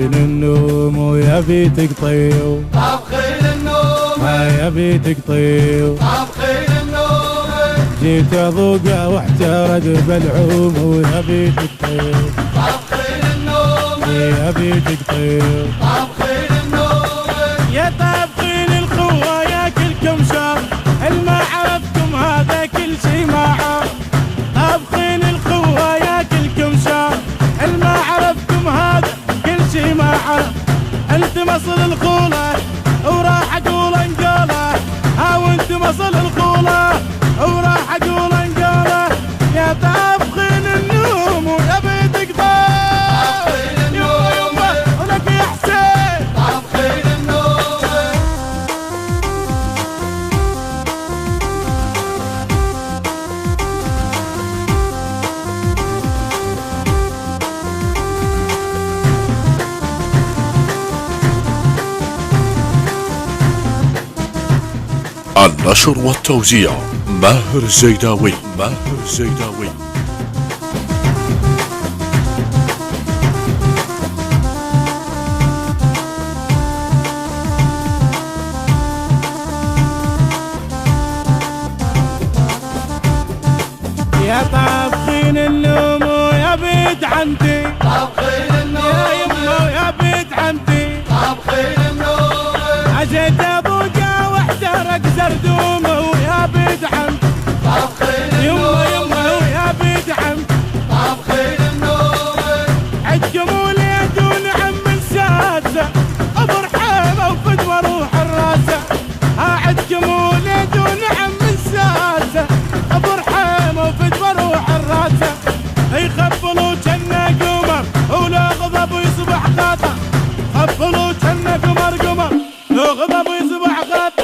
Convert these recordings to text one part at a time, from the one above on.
طابخين النوم ويا بيتك طيو، طابخين النوم يا بيتك طيو، طابخين النوم جيت اذوقه واحترد بالعوم ويا بيتك طيو، طابخين النوم يا بيتك طيو، طابخين النوم يا طابخين الخوة ياكلكم شر، الما عرفتم هذا كل شي ما عرف. طابخين الخوة ياكلكم شر، الما عرفتم هذا كل شي ما عرف. انت مصل الخولة وراح اقول انقوله، وانت مصل الخولة وراح اقول انقوله. يا طابخين النوم ويا بيتك طيب، يما يما ولك يا حسين. طابخين النوم النشر والتوزيع ماهر الزيداوي. ماهر الزيداوي. يا طابخين النوم ويا بيت عمتي، طابخين النوم يا يما ويا بيت عمتي، طابخين النوم عجيت ابوقه واحترق زردومه ويا بيت عمتي، طابخين يما النوم يما ويا بيت عمتي. طابخين النوم عدكم وليد ونعم السادسه، ابو رحيمه وفدوه روح الراسه. عدكم وليد ونعم السادسه، ابو رحيمه وفدوه روح الراسه. يخبلوا جنة قمر ولو غضب يصبح خطر، خبلوا جنة قمر لو غضب يصبح خطر.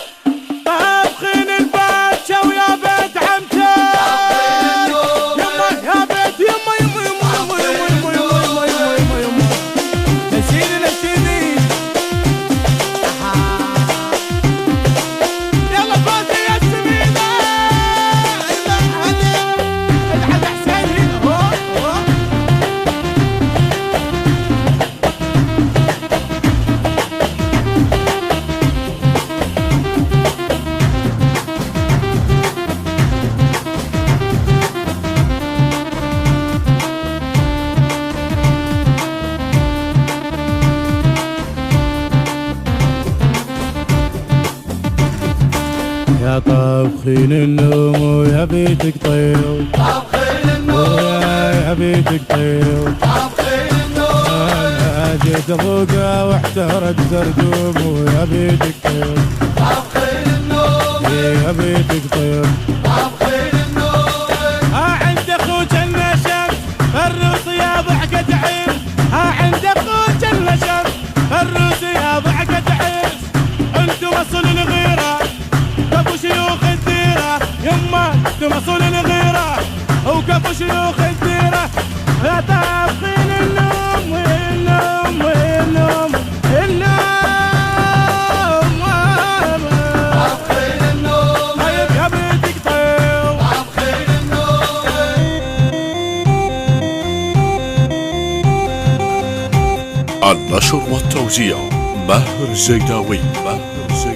طابخين الباشا ويا بيت عمته، يما يا بيت يما يما يما يما يما يما يما يما يما نشيدي نشيدي. يلا فوزي يا السمينة، الحد حسين هنا هو. يا طابخين النوم ويا بيتك طيب، طابخين النوم يا بيتك طيب. طابخين النوم انا جيت ابوقه واحترق زردوم ويا بيتك طيب، طابخين النوم يا بيتك طيب. طابخين النوم عند اخوك النشم فالروس يا ضحكة عين، عند اخوك النشم فالروس يا ضحكة عين. انتم اصل الغيرة كفو شيوخ الديرة، يما انتم اصل الغيرة وكفو شيوخ الديرة. يا طابخين النوم والنوم والنوم النوم، طابخين النوم طيب يا بيتك طيب. طابخين النوم النشر والتوزيع ماهر الزيداوي. ماهر الزيداوي.